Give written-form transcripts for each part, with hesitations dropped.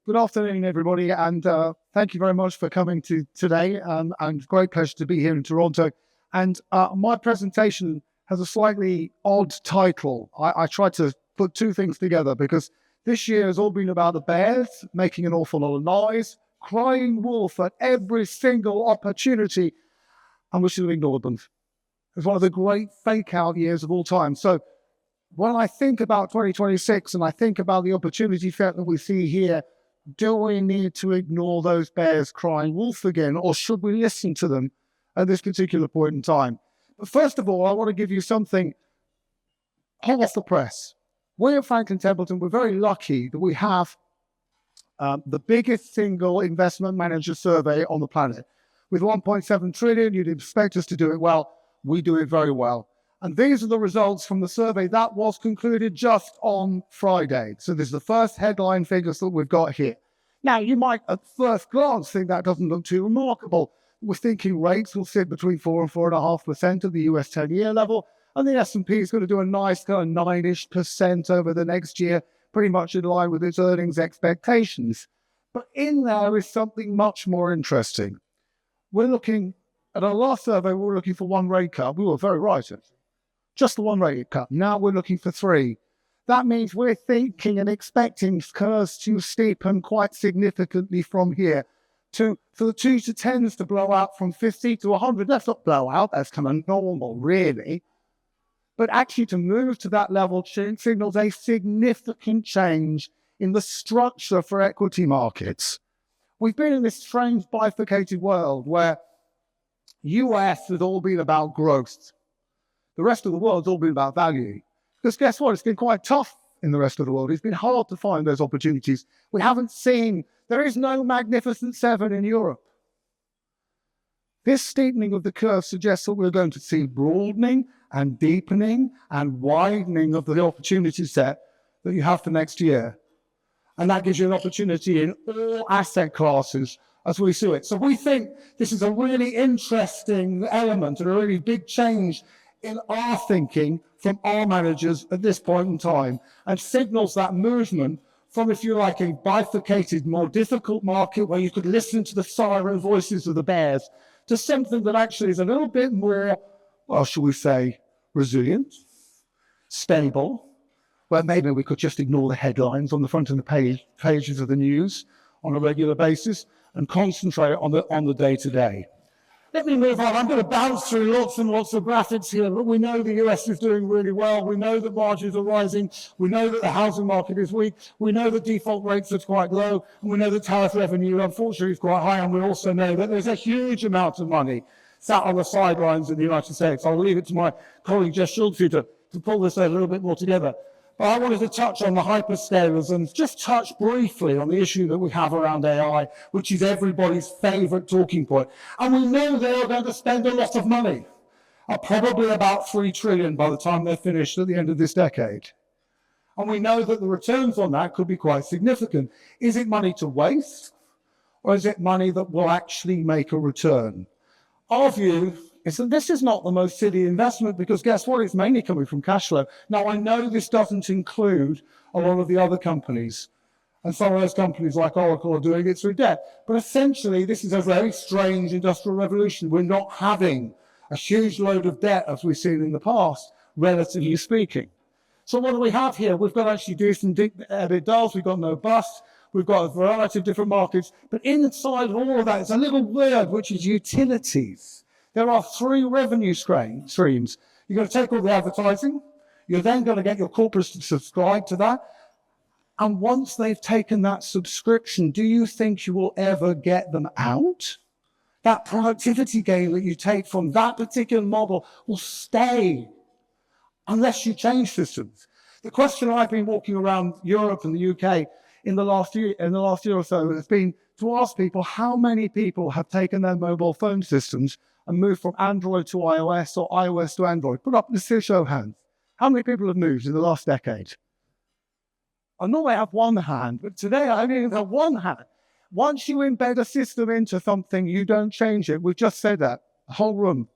Good afternoon, everybody, and thank you very much for coming to today. And great pleasure to be here in Toronto. And my presentation has a slightly odd title. I tried to put two things together because this year has all been about the bears making an awful lot of noise, crying wolf at every single opportunity, and we should have ignored them. It's one of the great fake-out years of all time. So when I think about 2026 and I think about the opportunity set that we see here, do we need to ignore those bears crying wolf again, or should we listen to them at this particular point in time? But first of all, I want to give you something hot off the press. We at Franklin Templeton, we're very lucky that we have the biggest single investment manager survey on the planet. With 1.7 trillion, you'd expect us to do it well. We do it very well. And these are the results from the survey that was concluded just on Friday. So this is the first headline figures that we've got here. Now, you might at first glance think that doesn't look too remarkable. We're thinking rates will sit between 4 and 4.5% at the US 10-year level, and the S&P is going to do a nice kind of 9-ish% over the next year, pretty much in line with its earnings expectations. But in there is something much more interesting. We're looking at our last survey, we were looking for one rate cut. We were very right, just the one rate cut. Now we're looking for three. That means we're thinking and expecting curves to steepen quite significantly from here. For the 2 to 10s to blow out from 50 to 100. That's not blow out, that's kind of normal, really. But actually to move to that level signals a significant change in the structure for equity markets. We've been in this strange bifurcated world where US has all been about growth. The rest of the world's all been about value. Because guess what? It's been quite tough in the rest of the world. It's been hard to find those opportunities. We haven't seen, there is no Magnificent Seven in Europe. This steepening of the curve suggests that we're going to see broadening and deepening and widening of the opportunity set that you have for next year. And that gives you an opportunity in all asset classes as we see it. So we think this is a really interesting element and a really big change in our thinking from our managers at this point in time, and signals that movement from, if you like, a bifurcated, more difficult market where you could listen to the siren voices of the bears, to something that actually is a little bit more, well, shall we say, resilient, stable, where maybe we could just ignore the headlines on the front of the pages of the news on a regular basis and concentrate on the day-to-day. Let me move on. I'm going to bounce through lots and lots of graphics here, but we know the US is doing really well. We know that margins are rising. We know that the housing market is weak. We know that default rates are quite low. And we know that tariff revenue, unfortunately, is quite high. And we also know that there's a huge amount of money sat on the sidelines in the United States. I'll leave it to my colleague, Jess Schultz, to pull this a little bit more together. But I wanted to touch on the hyperscalers and just touch briefly on the issue that we have around AI, which is everybody's favorite talking point. And we know they are going to spend a lot of money, probably about $3 trillion by the time they're finished at the end of this decade. And we know that the returns on that could be quite significant. Is it money to waste, or is it money that will actually make a return? Our view is that this is not the most silly investment, because guess what? It's mainly coming from cash flow. Now, I know this doesn't include a lot of the other companies, and some of those companies like Oracle are doing it through debt. But essentially, this is a very strange industrial revolution. We're not having a huge load of debt as we've seen in the past, relatively speaking. So what do we have here? We've got actually decent EBITDAs, we've got no busts, we've got a variety of different markets, but inside all of that is a little word, which is utilities. There are 3 revenue streams. You're going to take all the advertising. You're then going to get your corporates to subscribe to that. And once they've taken that subscription, do you think you will ever get them out? That productivity gain that you take from that particular model will stay unless you change systems. The question I've been walking around Europe and the UK in the last year or so has been to ask people how many people have taken their mobile phone systems and moved from Android to iOS or iOS to Android. Put up the show of hands. How many people have moved in the last decade? I normally have one hand, but today I only have one hand. Once you embed a system into something, you don't change it. We've just said that, the whole room.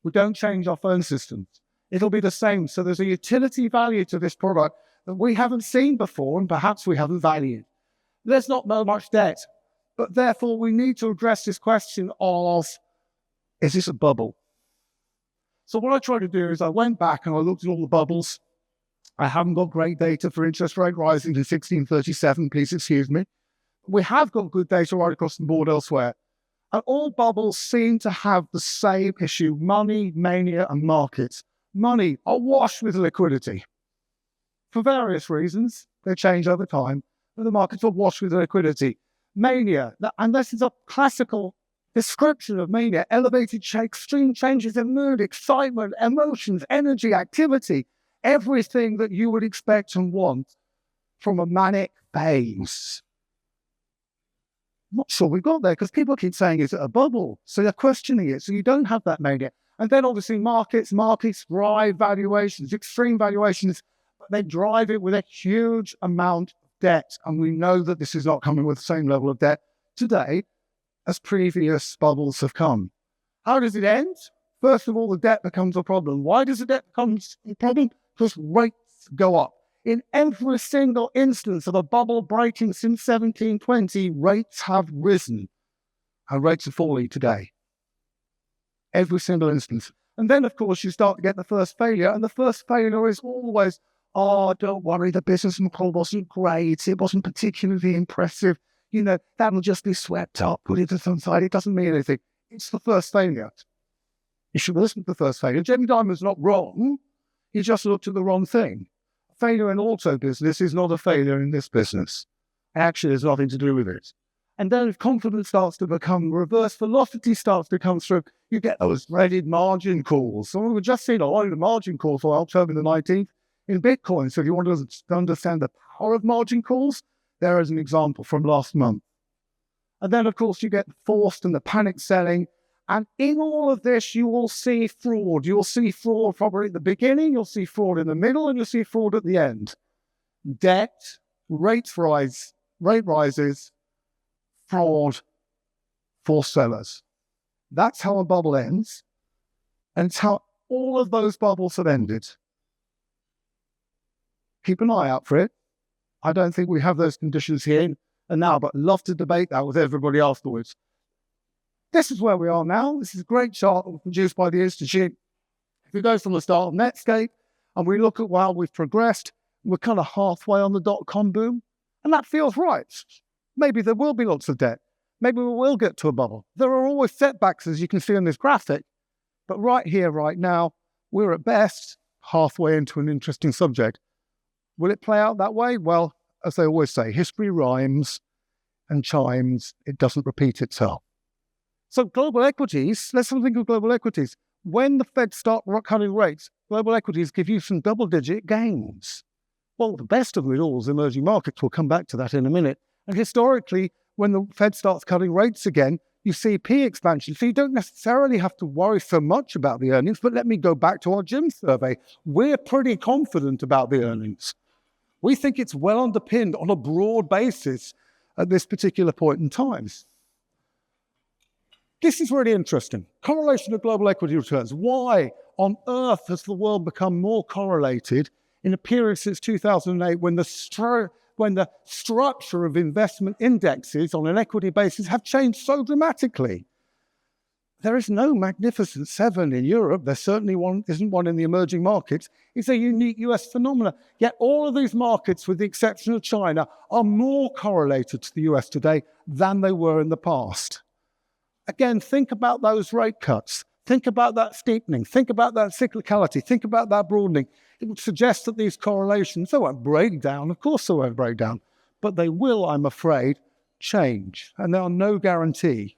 We don't change our phone systems. It'll be the same. So there's a utility value to this product that we haven't seen before and perhaps we haven't valued. There's not much debt. But therefore, we need to address this question of, is this a bubble? So what I tried to do is I went back and I looked at all the bubbles. I haven't got great data for interest rate rising to 1637, please excuse me. We have got good data right across the board elsewhere. And all bubbles seem to have the same issue: money, mania, and markets. Money awash with liquidity. For various reasons, they change over time, but the markets are awash with liquidity. Mania, and this is a classical description of mania: elevated extreme changes in mood, excitement, emotions, energy, activity, everything that you would expect and want from a manic phase. I'm not sure we've got there because people keep saying, is it a bubble? So they're questioning it. So you don't have that mania. And then obviously markets drive valuations, extreme valuations, but they drive it with a huge amount of debt. And we know that this is not coming with the same level of debt today as previous bubbles have come. How does it end? First of all, the debt becomes a problem. Why does the debt become a problem? Because rates go up. In every single instance of a bubble breaking since 1720, rates have risen, and rates are falling today. Every single instance. And then, of course, you start to get the first failure, and the first failure is always, oh, don't worry, the business model wasn't great, it wasn't particularly impressive, that'll just be swept up, put it to some side, it doesn't mean anything. It's the first failure. You should listen to the first failure. Jamie Dimon's not wrong, he just looked at the wrong thing. Failure in auto business is not a failure in this business. Actually, there's nothing to do with it. And then if confidence starts to become reverse velocity starts to come through, you get those dreaded margin calls. So we've just seen a lot of the margin calls for October the 19th in Bitcoin. So if you want to understand the power of margin calls, there is an example from last month. And then, of course, you get forced and the panic selling. And in all of this, you will see fraud. You'll see fraud probably at the beginning, you'll see fraud in the middle, and you'll see fraud at the end. Debt, rate rises, fraud, forced sellers. That's how a bubble ends, and it's how all of those bubbles have ended. Keep an eye out for it. I don't think we have those conditions here and now, but I'd love to debate that with everybody afterwards. This is where we are now. This is a great chart produced by the Institute. If we go from the start of Netscape and we look at how we've progressed, we're kind of halfway on the dot-com boom, and that feels right. Maybe there will be lots of debt. Maybe we will get to a bubble. There are always setbacks, as you can see on this graphic, but right here, right now, we're at best halfway into an interesting subject. Will it play out that way? Well, as they always say, history rhymes and chimes. It doesn't repeat itself. So global equities, let's have a think of global equities. When the Fed start cutting rates, global equities give you some double-digit gains. Well, the best of it all is emerging markets. We'll come back to that in a minute. And historically, when the Fed starts cutting rates again, you see P expansion. So you don't necessarily have to worry so much about the earnings. But let me go back to our Jim survey. We're pretty confident about the earnings. We think it's well underpinned on a broad basis at this particular point in time. This is really interesting. Correlation of global equity returns. Why on earth has the world become more correlated in a period since 2008 when the structure of investment indexes on an equity basis have changed so dramatically? There is no Magnificent Seven in Europe. There certainly isn't one in the emerging markets. It's a unique US phenomenon. Yet all of these markets, with the exception of China, are more correlated to the US today than they were in the past. Again, think about those rate cuts. Think about that steepening. Think about that cyclicality. Think about that broadening. It would suggest that these correlations, they won't break down. Of course they won't break down. But they will, I'm afraid, change. And there are no guarantee.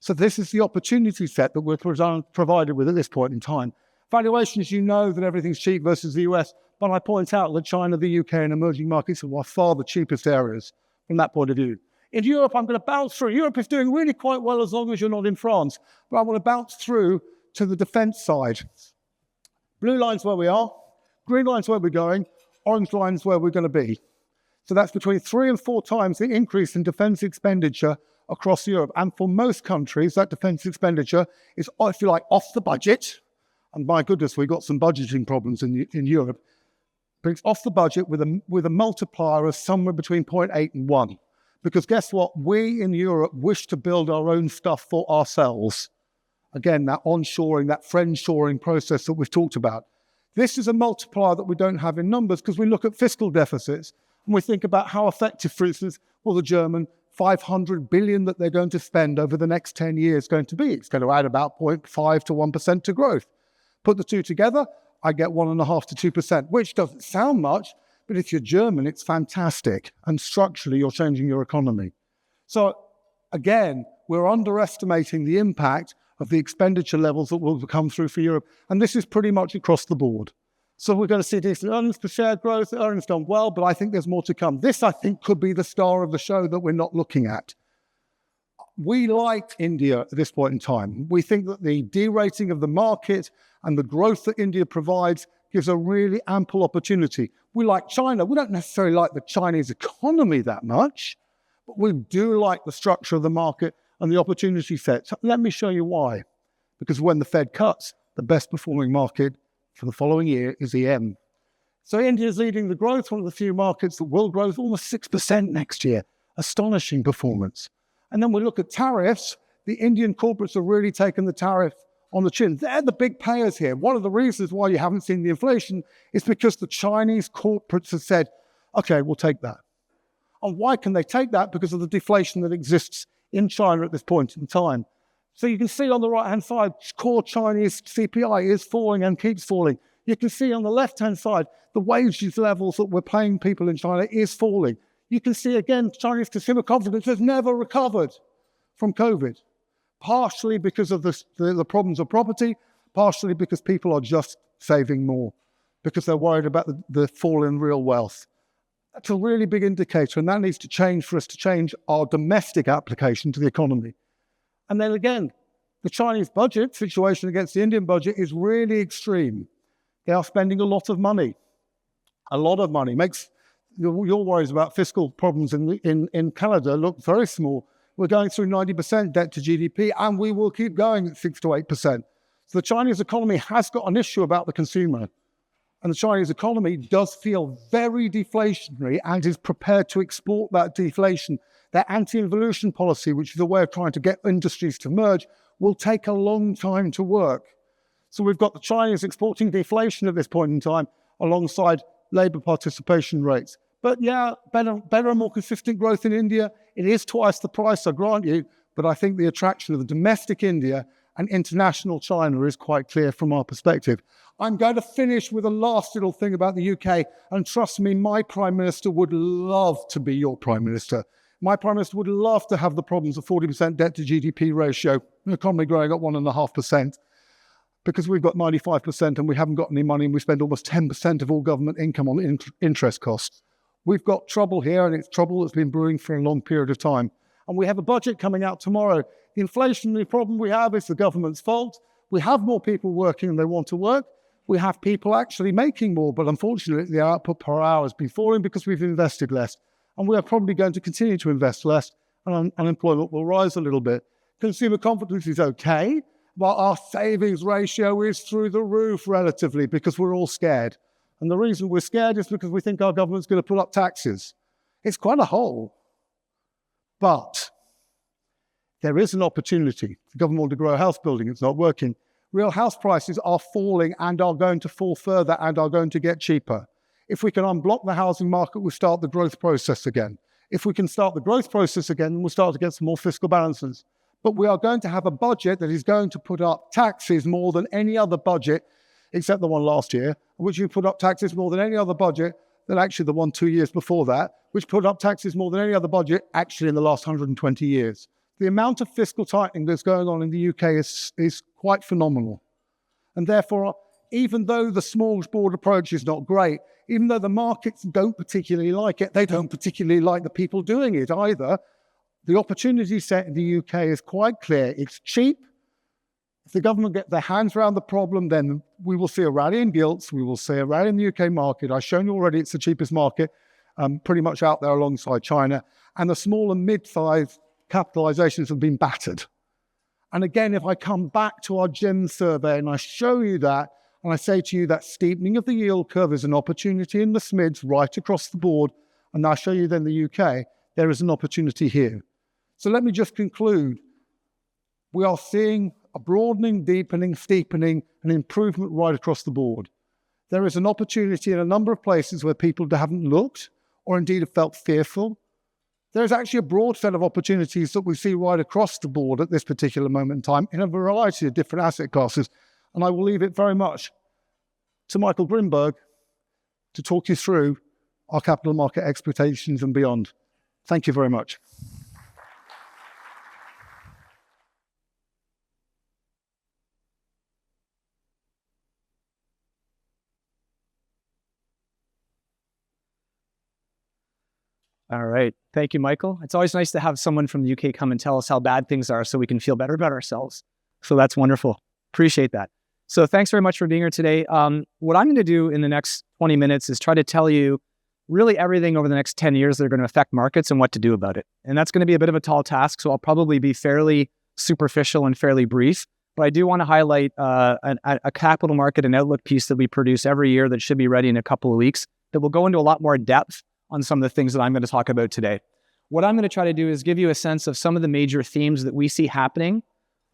So this is the opportunity set that we're provided with at this point in time. Valuations, you know that everything's cheap versus the US. But I point out that China, the UK, and emerging markets are by far the cheapest areas from that point of view. In Europe, I'm going to bounce through. Europe is doing really quite well as long as you're not in France. But I want to bounce through to the defence side. Blue line's where we are. Green line's where we're going. Orange line's where we're going to be. So that's between 3 and 4 times the increase in defence expenditure across Europe. And for most countries, that defence expenditure is, if you like, off the budget. And my goodness, we've got some budgeting problems in Europe. But it's off the budget with a multiplier of somewhere between 0.8 and 1. Because guess what? We in Europe wish to build our own stuff for ourselves. Again, that onshoring, that friendshoring process that we've talked about. This is a multiplier that we don't have in numbers because we look at fiscal deficits and we think about how effective, for instance, the German 500 billion that they're going to spend over the next 10 years going to be. It's going to add about 0.5 to 1% to growth. Put the two together, I get 1.5 to 2%, which doesn't sound much, but if you're German, it's fantastic. And structurally, you're changing your economy. So again, we're underestimating the impact of the expenditure levels that will come through for Europe. And this is pretty much across the board. So we're going to see decent earnings per share growth. Earnings done well, but I think there's more to come. This, I think, could be the star of the show that we're not looking at. We like India at this point in time. We think that the derating of the market and the growth that India provides gives a really ample opportunity. We like China. We don't necessarily like the Chinese economy that much, but we do like the structure of the market and the opportunity set. So let me show you why. Because when the Fed cuts, the best performing market for the following year is EM. So India is leading the growth, one of the few markets that will grow almost 6% next year. Astonishing performance. And then we look at tariffs. The Indian corporates have really taken the tariff on the chin. They're the big payers here. One of the reasons why you haven't seen the inflation is because the Chinese corporates have said, okay, we'll take that. And why can they take that? Because of the deflation that exists in China at this point in time. So you can see on the right-hand side, core Chinese CPI is falling and keeps falling. You can see on the left-hand side, the wages levels that we're paying people in China is falling. You can see, again, Chinese consumer confidence has never recovered from COVID, partially because of the problems of property, partially because people are just saving more, because they're worried about the fall in real wealth. That's a really big indicator, and that needs to change for us to change our domestic application to the economy. And then again, the Chinese budget situation against the Indian budget is really extreme. They are spending a lot of money. A lot of money. Makes your worries about fiscal problems in Canada look very small. We're going through 90% debt to GDP, and we will keep going at 6 to 8%. So the Chinese economy has got an issue about the consumer. And the Chinese economy does feel very deflationary and is prepared to export that deflation. Their anti-involution policy, which is a way of trying to get industries to merge, will take a long time to work. So we've got the Chinese exporting deflation at this point in time alongside labour participation rates. But yeah, better and more consistent growth in India. It is twice the price, I grant you, but I think the attraction of the domestic India and international China is quite clear from our perspective. I'm going to finish with a last little thing about the UK, and trust me, my Prime Minister would love to be your Prime Minister. My Prime Minister would love to have the problems of 40% debt to GDP ratio, the economy growing at 1.5%, because we've got 95% and we haven't got any money and we spend almost 10% of all government income on interest costs. We've got trouble here, and it's trouble that's been brewing for a long period of time. And we have a budget coming out tomorrow. The inflationary problem we have is the government's fault. We have more people working than they want to work. We have people actually making more, but unfortunately the output per hour has been falling because we've invested less. And we are probably going to continue to invest less, and unemployment will rise a little bit. Consumer confidence is okay, but our savings ratio is through the roof relatively because we're all scared. And the reason we're scared is because we think our government's going to put up taxes. It's quite a hole. But there is an opportunity. The government wants to grow a house building. It's not working. Real house prices are falling and are going to fall further and are going to get cheaper. If we can unblock the housing market, we'll start the growth process again. If we can start the growth process again, we'll start to get some more fiscal balances. But we are going to have a budget that is going to put up taxes more than any other budget, except the one last year, which you put up taxes more than any other budget, than actually the one 2 years before that, which put up taxes more than any other budget actually in the last 120 years. The amount of fiscal tightening that's going on in the UK is quite phenomenal. And therefore, even though the small board approach is not great, even though the markets don't particularly like it, they don't particularly like the people doing it either, the opportunity set in the UK is quite clear. It's cheap. If the government get their hands around the problem, then we will see a rally in gilts. We will see a rally in the UK market. I've shown you already it's the cheapest market, pretty much out there alongside China. And the small and mid-sized capitalizations have been battered. And again, if I come back to our GEM survey and I show you that, and I say to you that steepening of the yield curve is an opportunity in the SMIDs right across the board, and I show you then the UK, there is an opportunity here. So let me just conclude. We are seeing a broadening, deepening, steepening, and improvement right across the board. There is an opportunity in a number of places where people haven't looked or indeed have felt fearful. There's actually a broad set of opportunities that we see right across the board at this particular moment in time in a variety of different asset classes. And I will leave it very much to Michael Greenberg to talk you through our capital market expectations and beyond. Thank you very much. All right. Thank you, Michael. It's always nice to have someone from the UK come and tell us how bad things are so we can feel better about ourselves. So that's wonderful. Appreciate that. So thanks very much for being here today. What I'm going to do in the next 20 minutes is try to tell you really everything over the next 10 years that are going to affect markets and what to do about it. And that's going to be a bit of a tall task, so I'll probably be fairly superficial and fairly brief. But I do want to highlight a capital market and outlook piece that we produce every year that should be ready in a couple of weeks that will go into a lot more depth on some of the things that I'm going to talk about today. What I'm going to try to do is give you a sense of some of the major themes that we see happening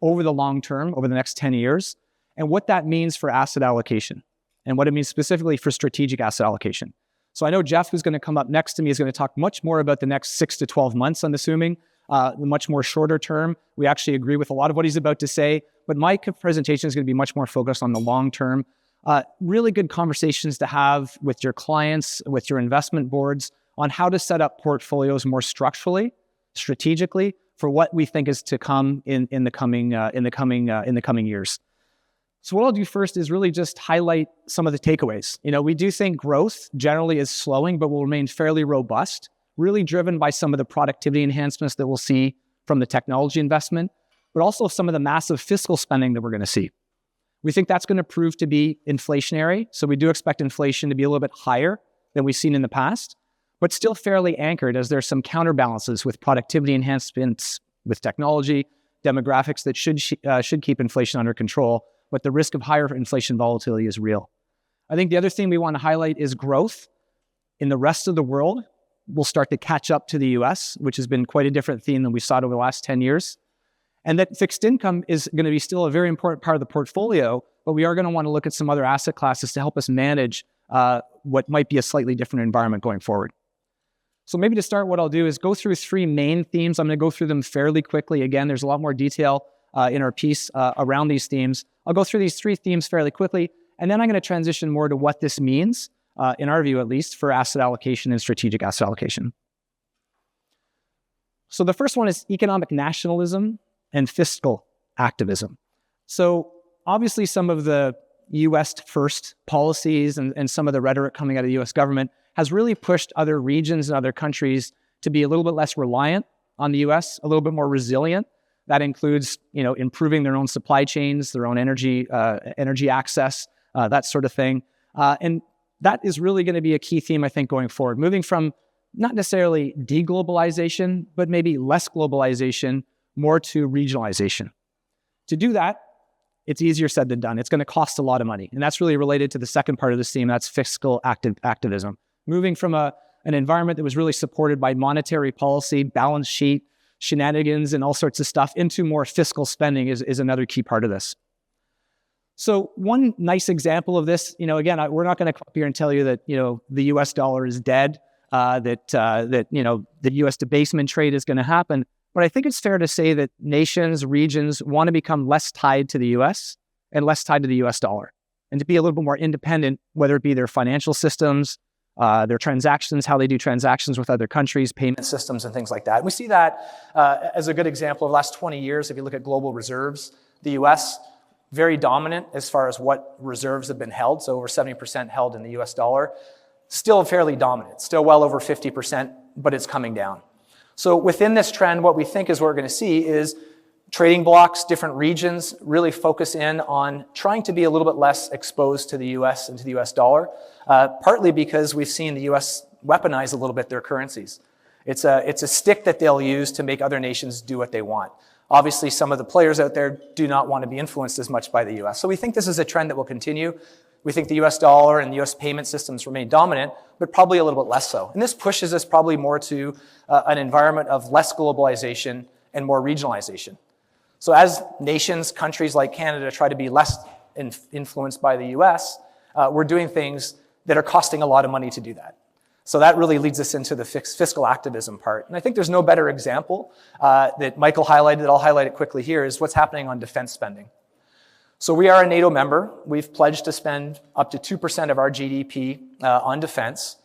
over the long term, over the next 10 years, and what that means for asset allocation, and what it means specifically for strategic asset allocation. So I know Jeff, who's going to come up next to me, is going to talk much more about the next 6 to 12 months, I'm assuming, the much more shorter term. We actually agree with a lot of what he's about to say, but my presentation is going to be much more focused on the long term. Really good conversations to have with your clients, with your investment boards on how to set up portfolios more structurally, strategically, for what we think is to come in the coming years. So what I'll do first is really just highlight some of the takeaways. We do think growth generally is slowing, but will remain fairly robust, really driven by some of the productivity enhancements that we'll see from the technology investment, but also some of the massive fiscal spending that we're going to see. We think that's going to prove to be inflationary. So we do expect inflation to be a little bit higher than we've seen in the past, but still fairly anchored as there's some counterbalances with productivity enhancements, with technology, demographics that should keep inflation under control, but the risk of higher inflation volatility is real. I think the other thing we want to highlight is growth in the rest of the world will start to catch up to the US, which has been quite a different theme than we saw over the last 10 years. And that fixed income is going to be still a very important part of the portfolio, but we are going to want to look at some other asset classes to help us manage what might be a slightly different environment going forward. So maybe to start, what I'll do is go through 3 main themes. I'm going to go through them fairly quickly. Again, there's a lot more detail in our piece around these themes. I'll go through these 3 themes fairly quickly, and then I'm going to transition more to what this means, in our view at least, for asset allocation and strategic asset allocation. So the first one is economic nationalism and fiscal activism. So obviously some of the US first policies and some of the rhetoric coming out of the US government has really pushed other regions and other countries to be a little bit less reliant on the US, a little bit more resilient. That includes, improving their own supply chains, their own energy access, that sort of thing. And that is really going to be a key theme, I think, going forward, moving from not necessarily deglobalization, but maybe less globalization, more to regionalization. To do that, it's easier said than done. It's going to cost a lot of money. And that's really related to the second part of this theme, that's fiscal activism. Moving from an environment that was really supported by monetary policy, balance sheet, shenanigans, and all sorts of stuff into more fiscal spending is another key part of this. So one nice example of this, again, we're not going to come up here and tell you that, the US dollar is dead, that the US debasement trade is going to happen. But I think it's fair to say that nations, regions want to become less tied to the US and less tied to the US dollar, and to be a little bit more independent, whether it be their financial systems, their transactions, how they do transactions with other countries, payment systems, and things like that. And we see that as a good example of the last 20 years. If you look at global reserves, the US, very dominant as far as what reserves have been held, so over 70% held in the US dollar. Still fairly dominant, still well over 50%, but it's coming down. So within this trend, what we think is what we're going to see is trading blocks, different regions really focus in on trying to be a little bit less exposed to the US and to the US dollar, partly because we've seen the US weaponize a little bit their currencies. It's a stick that they'll use to make other nations do what they want. Obviously, some of the players out there do not want to be influenced as much by the US. So we think this is a trend that will continue. We think the US dollar and the US payment systems remain dominant, but probably a little bit less so. And this pushes us probably more to an environment of less globalization and more regionalization. So as nations, countries like Canada try to be less influenced by the US, we're doing things that are costing a lot of money to do that. So that really leads us into the fiscal activism part. And I think there's no better example that Michael highlighted, that I'll highlight it quickly here, is what's happening on defense spending. So we are a NATO member. We've pledged to spend up to 2% of our GDP on defense.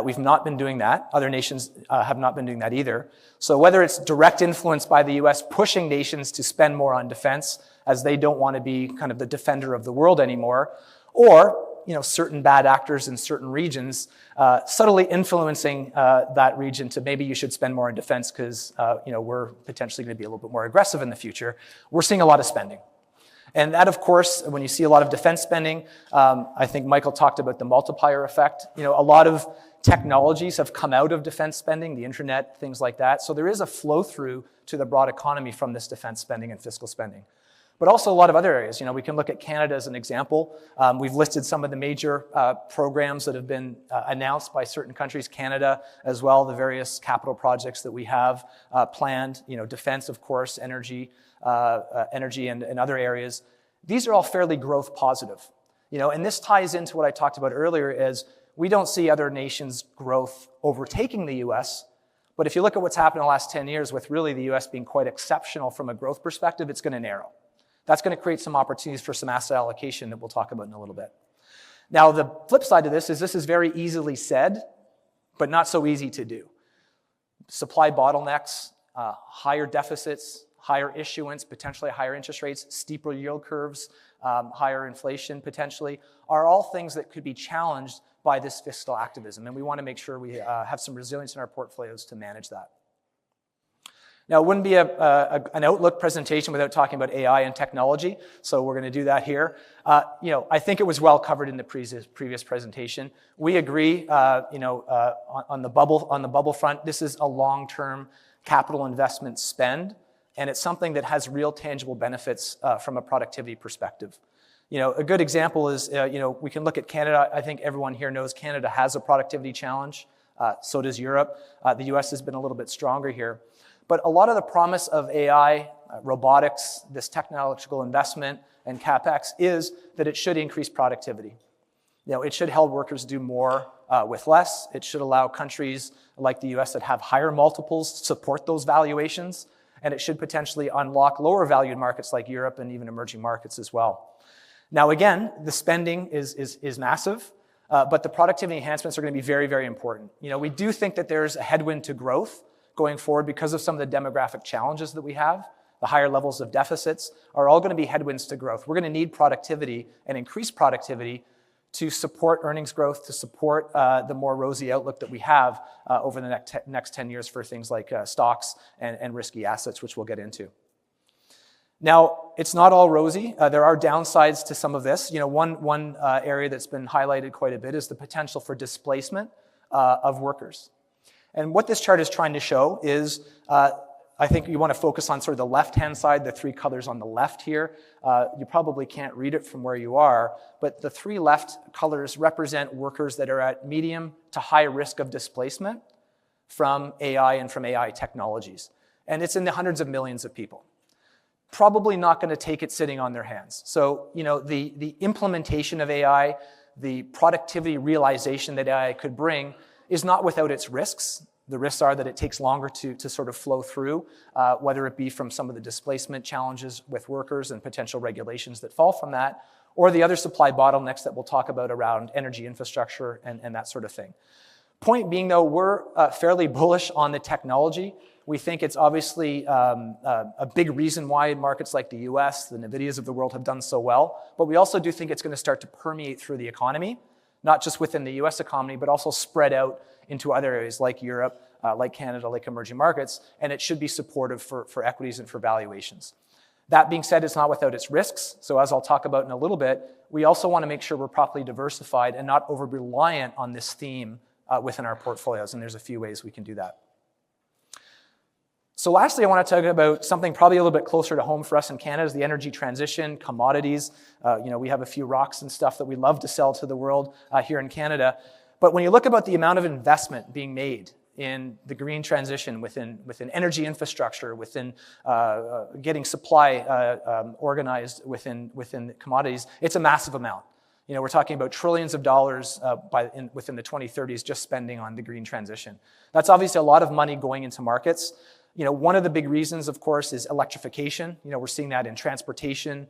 We've not been doing that. Other nations have not been doing that either. So whether it's direct influence by the US pushing nations to spend more on defense as they don't want to be kind of the defender of the world anymore, or certain bad actors in certain regions subtly influencing that region to maybe you should spend more on defense because we're potentially going to be a little bit more aggressive in the future, we're seeing a lot of spending. And that, of course, when you see a lot of defense spending, I think Michael talked about the multiplier effect. A lot of technologies have come out of defense spending, the internet, things like that. So there is a flow through to the broad economy from this defense spending and fiscal spending. But also a lot of other areas. We can look at Canada as an example. We've listed some of the major programs that have been announced by certain countries, Canada as well, the various capital projects that we have planned, defense, of course, energy and other areas. These are all fairly growth positive. And this ties into what I talked about earlier is we don't see other nations' growth overtaking the US, but if you look at what's happened in the last 10 years with really the US being quite exceptional from a growth perspective, it's going to narrow. That's going to create some opportunities for some asset allocation that we'll talk about in a little bit. Now, the flip side of this is very easily said, but not so easy to do. Supply bottlenecks, higher deficits, higher issuance, potentially higher interest rates, steeper yield curves, higher inflation potentially, are all things that could be challenged by this fiscal activism. And we want to make sure we have some resilience in our portfolios to manage that. Now, it wouldn't be an Outlook presentation without talking about AI and technology, so we're going to do that here. I think it was well covered in the previous presentation. We agree, on the bubble front, this is a long-term capital investment spend, and it's something that has real tangible benefits from a productivity perspective. A good example is, we can look at Canada. I think everyone here knows Canada has a productivity challenge. So does Europe. The US has been a little bit stronger here. But a lot of the promise of AI, robotics, this technological investment, and CapEx is that it should increase productivity. It should help workers do more with less. It should allow countries like the US that have higher multiples support those valuations. And it should potentially unlock lower valued markets like Europe and even emerging markets as well. Now, again, the spending is massive, but the productivity enhancements are going to be very, very important. We do think that there's a headwind to growth going forward because of some of the demographic challenges that we have. The higher levels of deficits are all going to be headwinds to growth. We're going to need productivity and increased productivity to support earnings growth, to support the more rosy outlook that we have over the next 10 years for things like stocks and risky assets, which we'll get into. Now, it's not all rosy. There are downsides to some of this. One area that's been highlighted quite a bit is the potential for displacement of workers. And what this chart is trying to show is, I think you want to focus on sort of the left-hand side, the three colors on the left here. You probably can't read it from where you are, but the three left colors represent workers that are at medium to high risk of displacement from AI and from AI technologies. And it's in the hundreds of millions of people. Probably not going to take it sitting on their hands. So, the implementation of AI, the productivity realization that AI could bring is not without its risks. The risks are that it takes longer to sort of flow through, whether it be from some of the displacement challenges with workers and potential regulations that fall from that, or the other supply bottlenecks that we'll talk about around energy infrastructure and that sort of thing. Point being, though, we're fairly bullish on the technology. We think it's obviously a big reason why markets like the US, the NVIDIAs of the world have done so well, but we also do think it's going to start to permeate through the economy, not just within the US economy, but also spread out into other areas like Europe, like Canada, like emerging markets, and it should be supportive for equities and for valuations. That being said, it's not without its risks. So as I'll talk about in a little bit, we also want to make sure we're properly diversified and not over-reliant on this theme within our portfolios, and there's a few ways we can do that. So lastly, I want to talk about something probably a little bit closer to home for us in Canada, is the energy transition, commodities. We have a few rocks and stuff that we love to sell to the world here in Canada. But when you look about the amount of investment being made in the green transition within energy infrastructure, within getting supply organized within commodities, it's a massive amount. We're talking about trillions of dollars within the 2030s just spending on the green transition. That's obviously a lot of money going into markets. One of the big reasons, of course, is electrification. We're seeing that in transportation,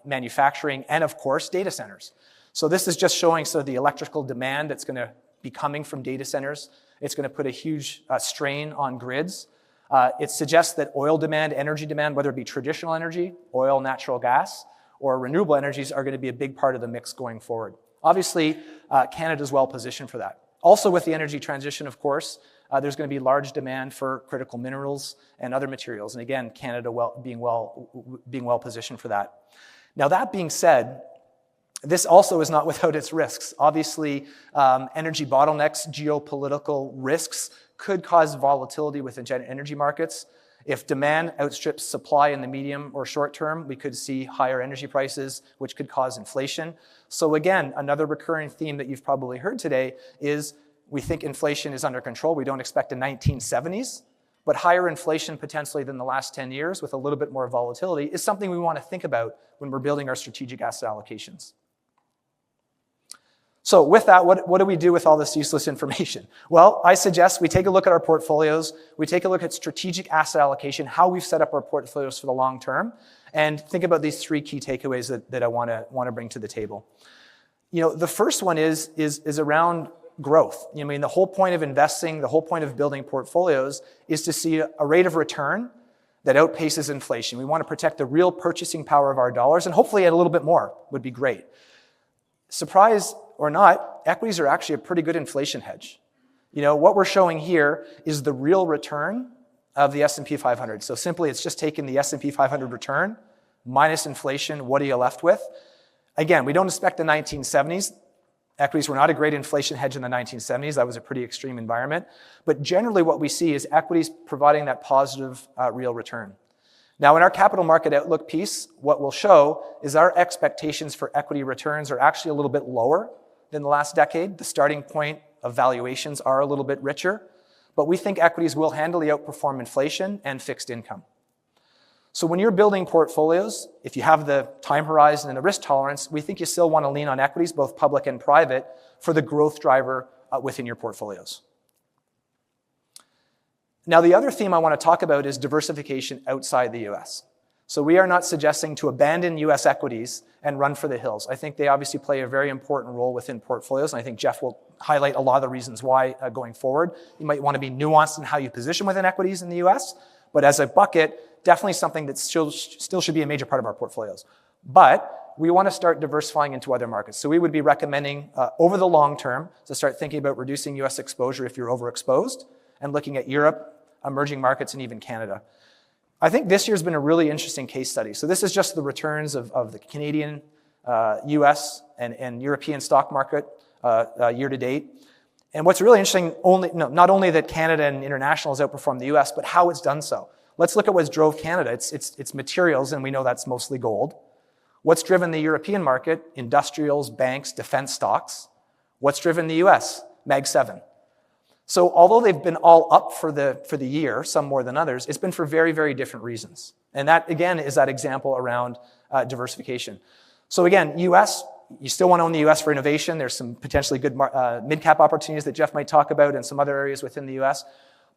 manufacturing, and of course, data centers. So this is just showing the electrical demand that's going to be coming from data centers. It's going to put a huge strain on grids. It suggests that oil demand, energy demand, whether it be traditional energy, oil, natural gas, or renewable energies, are going to be a big part of the mix going forward. Obviously, Canada is well positioned for that. Also with the energy transition, of course, there's going to be large demand for critical minerals and other materials. And again, Canada being well positioned for that. Now, that being said, this also is not without its risks. Obviously, energy bottlenecks, geopolitical risks could cause volatility within energy markets. If demand outstrips supply in the medium or short term, we could see higher energy prices, which could cause inflation. So again, another recurring theme that you've probably heard today is we think inflation is under control. We don't expect a 1970s, but higher inflation potentially than the last 10 years with a little bit more volatility is something we want to think about when we're building our strategic asset allocations. So with that, what do we do with all this useless information? Well, I suggest we take a look at our portfolios, we take a look at strategic asset allocation, how we've set up our portfolios for the long term, and think about these three key takeaways that I want to bring to the table. The first one is around growth. The whole point of investing, the whole point of building portfolios is to see a rate of return that outpaces inflation. We want to protect the real purchasing power of our dollars, and hopefully a little bit more would be great. Surprise or not, equities are actually a pretty good inflation hedge. What we're showing here is the real return of the S&P 500. So simply, it's just taking the S&P 500 return minus inflation. What are you left with? Again, we don't expect the 1970s. Equities were not a great inflation hedge in the 1970s. That was a pretty extreme environment. But generally, what we see is equities providing that positive real return. Now, in our capital market outlook piece, what we'll show is our expectations for equity returns are actually a little bit lower than the last decade. The starting point of valuations are a little bit richer, but we think equities will handily outperform inflation and fixed income. So when you're building portfolios, if you have the time horizon and the risk tolerance, we think you still want to lean on equities, both public and private, for the growth driver within your portfolios. Now, the other theme I want to talk about is diversification outside the US. So we are not suggesting to abandon US equities and run for the hills. I think they obviously play a very important role within portfolios, and I think Jeff will highlight a lot of the reasons why going forward. You might want to be nuanced in how you position within equities in the US, but as a bucket, definitely something that still should be a major part of our portfolios. But we want to start diversifying into other markets. So we would be recommending over the long term to start thinking about reducing US exposure if you're overexposed and looking at Europe, emerging markets, and even Canada. I think this year's been a really interesting case study. So this is just the returns of the Canadian, US, and European stock market year to date. And what's really interesting, not only that Canada and international has outperformed the US, but how it's done so. Let's look at what drove Canada. It's materials, and we know that's mostly gold. What's driven the European market? Industrials, banks, defense stocks. What's driven the US? Mag 7. So although they've been all up for the year, some more than others, it's been for very, very different reasons. And that, again, is that example around diversification. So again, US, you still want to own the US for innovation. There's some potentially good mid-cap opportunities that Jeff might talk about and some other areas within the US.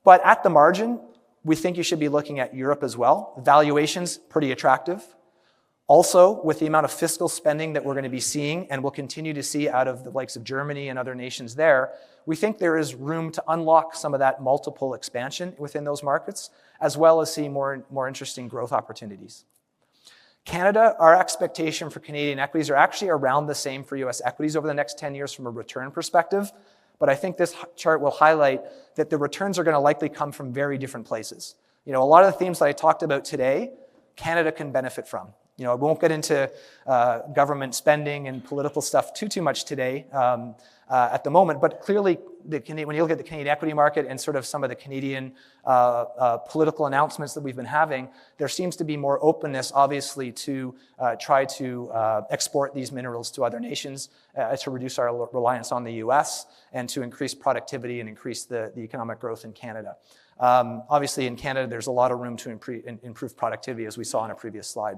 But at the margin, we think you should be looking at Europe as well. Valuations, pretty attractive. Also, with the amount of fiscal spending that we're going to be seeing and will continue to see out of the likes of Germany and other nations there, we think there is room to unlock some of that multiple expansion within those markets, as well as see more interesting growth opportunities. Canada, our expectation for Canadian equities are actually around the same for US equities over the next 10 years from a return perspective. But I think this chart will highlight that the returns are going to likely come from very different places. A lot of the themes that I talked about today, Canada can benefit from. I won't get into government spending and political stuff too much today at the moment, but clearly, when you look at the Canadian equity market and sort of some of the Canadian political announcements that we've been having, there seems to be more openness, obviously, to try to export these minerals to other nations to reduce our reliance on the US and to increase productivity and increase the economic growth in Canada. Obviously, in Canada, there's a lot of room to improve productivity, as we saw in a previous slide.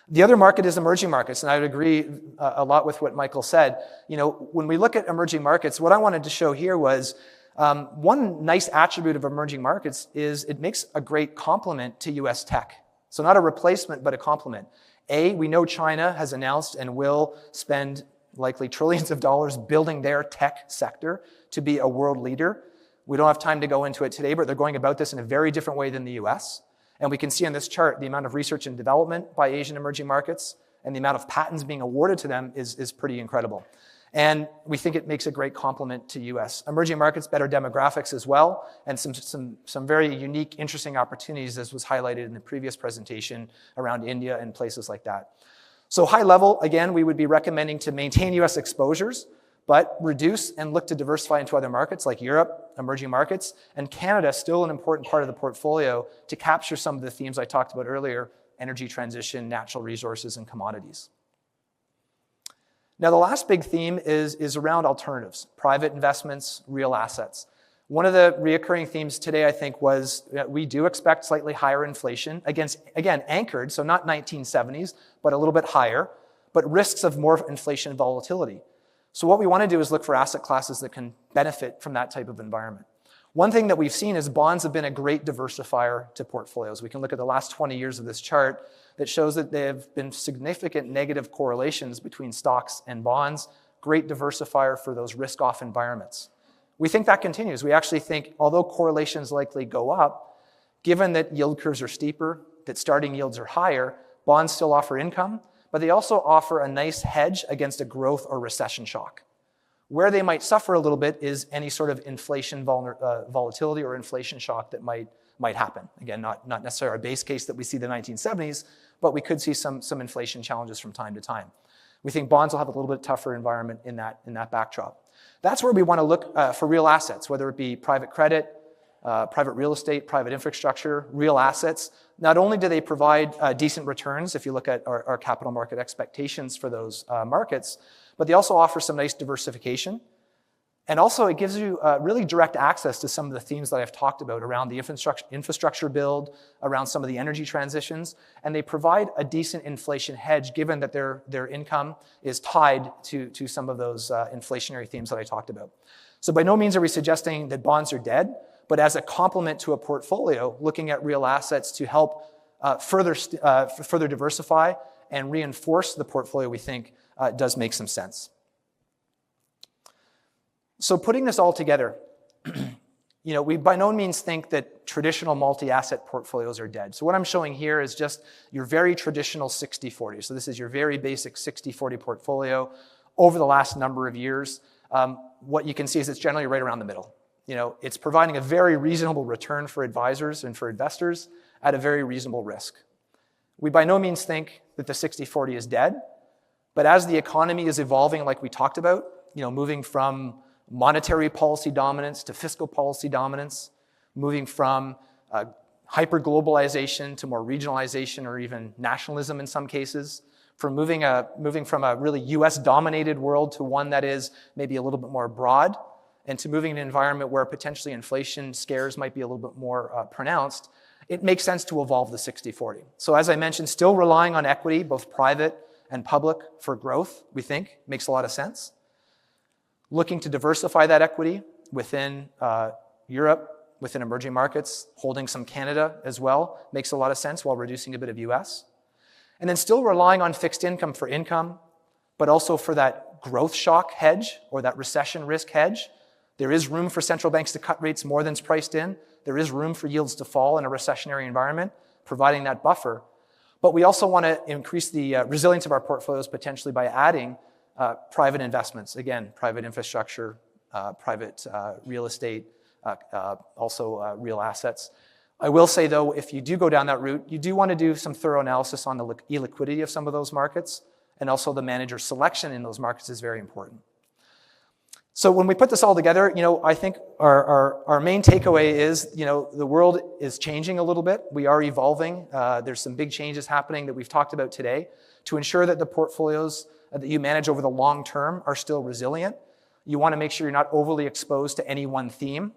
The other market is emerging markets, and I would agree a lot with what Michael said. When we look at emerging markets, what I wanted to show here was one nice attribute of emerging markets is it makes a great complement to US tech. So not a replacement, but a complement. We know China has announced and will spend likely trillions of dollars building their tech sector to be a world leader. We don't have time to go into it today, but they're going about this in a very different way than the US. And we can see on this chart the amount of research and development by Asian emerging markets and the amount of patents being awarded to them is pretty incredible. And we think it makes a great complement to US. Emerging markets, better demographics as well, and some very unique, interesting opportunities, as was highlighted in the previous presentation around India and places like that. So high level, again, we would be recommending to maintain US exposures, but reduce and look to diversify into other markets like Europe, emerging markets, and Canada, still an important part of the portfolio to capture some of the themes I talked about earlier: energy transition, natural resources, and commodities. Now, the last big theme is around alternatives, private investments, real assets. One of the reoccurring themes today, I think, was that we do expect slightly higher inflation, again, anchored, so not 1970s, but a little bit higher, but risks of more inflation volatility. So what we want to do is look for asset classes that can benefit from that type of environment. One thing that we've seen is bonds have been a great diversifier to portfolios. We can look at the last 20 years of this chart that shows that there have been significant negative correlations between stocks and bonds, great diversifier for those risk-off environments. We think that continues. We actually think, although correlations likely go up, given that yield curves are steeper, that starting yields are higher, bonds still offer income, but they also offer a nice hedge against a growth or recession shock. Where they might suffer a little bit is any sort of inflation volatility or inflation shock that might happen. Again, not necessarily our base case that we see the 1970s, but we could see some inflation challenges from time to time. We think bonds will have a little bit tougher environment in that backdrop. That's where we want to look for real assets, whether it be private credit, private real estate, private infrastructure, real assets. Not only do they provide decent returns, if you look at our capital market expectations for those markets, but they also offer some nice diversification. And also it gives you really direct access to some of the themes that I've talked about around the infrastructure build, around some of the energy transitions, and they provide a decent inflation hedge given that their income is tied to some of those inflationary themes that I talked about. So by no means are we suggesting that bonds are dead, but as a complement to a portfolio, looking at real assets to help further diversify and reinforce the portfolio, we think does make some sense. So putting this all together, we by no means think that traditional multi-asset portfolios are dead. So what I'm showing here is just your very traditional 60-40. So this is your very basic 60-40 portfolio over the last number of years. What you can see is it's generally right around the middle. It's providing a very reasonable return for advisors and for investors at a very reasonable risk. We by no means think that the 60-40 is dead, but as the economy is evolving, like we talked about, moving from monetary policy dominance to fiscal policy dominance, moving from hyper-globalization to more regionalization or even nationalism in some cases, from moving from a really US-dominated world to one that is maybe a little bit more broad, and to moving in an environment where potentially inflation scares might be a little bit more pronounced, it makes sense to evolve the 60-40. So as I mentioned, still relying on equity, both private and public, for growth, we think makes a lot of sense. Looking to diversify that equity within Europe, within emerging markets, holding some Canada as well, makes a lot of sense while reducing a bit of US. And then still relying on fixed income for income, but also for that growth shock hedge or that recession risk hedge. There is room for central banks to cut rates more than's priced in. There is room for yields to fall in a recessionary environment, providing that buffer. But we also want to increase the resilience of our portfolios potentially by adding private investments. Again, private infrastructure, private real estate, also real assets. I will say, though, if you do go down that route, you do want to do some thorough analysis on the illiquidity of some of those markets, and also the manager selection in those markets is very important. So when we put this all together, I think our main takeaway is, the world is changing a little bit. We are evolving. There's some big changes happening that we've talked about today. To ensure that the portfolios that you manage over the long term are still resilient, you want to make sure you're not overly exposed to any one theme,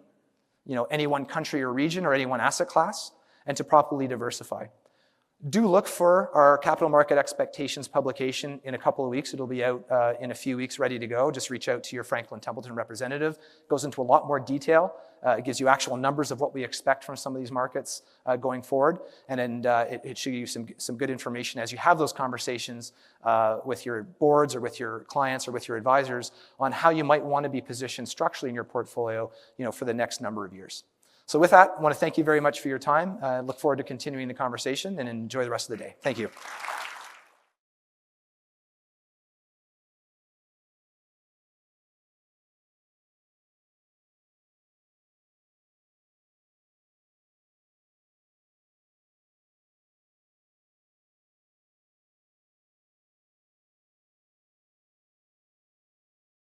any one country or region or any one asset class, and to properly diversify. Do look for our capital market expectations publication in a couple of weeks. It'll be out in a few weeks, ready to go. Just reach out to your Franklin Templeton representative. It goes into a lot more detail. It gives you actual numbers of what we expect from some of these markets going forward. And then it should give you some good information as you have those conversations with your boards or with your clients or with your advisors on how you might want to be positioned structurally in your portfolio, for the next number of years. So with that, I want to thank you very much for your time. I look forward to continuing the conversation and enjoy the rest of the day. Thank you.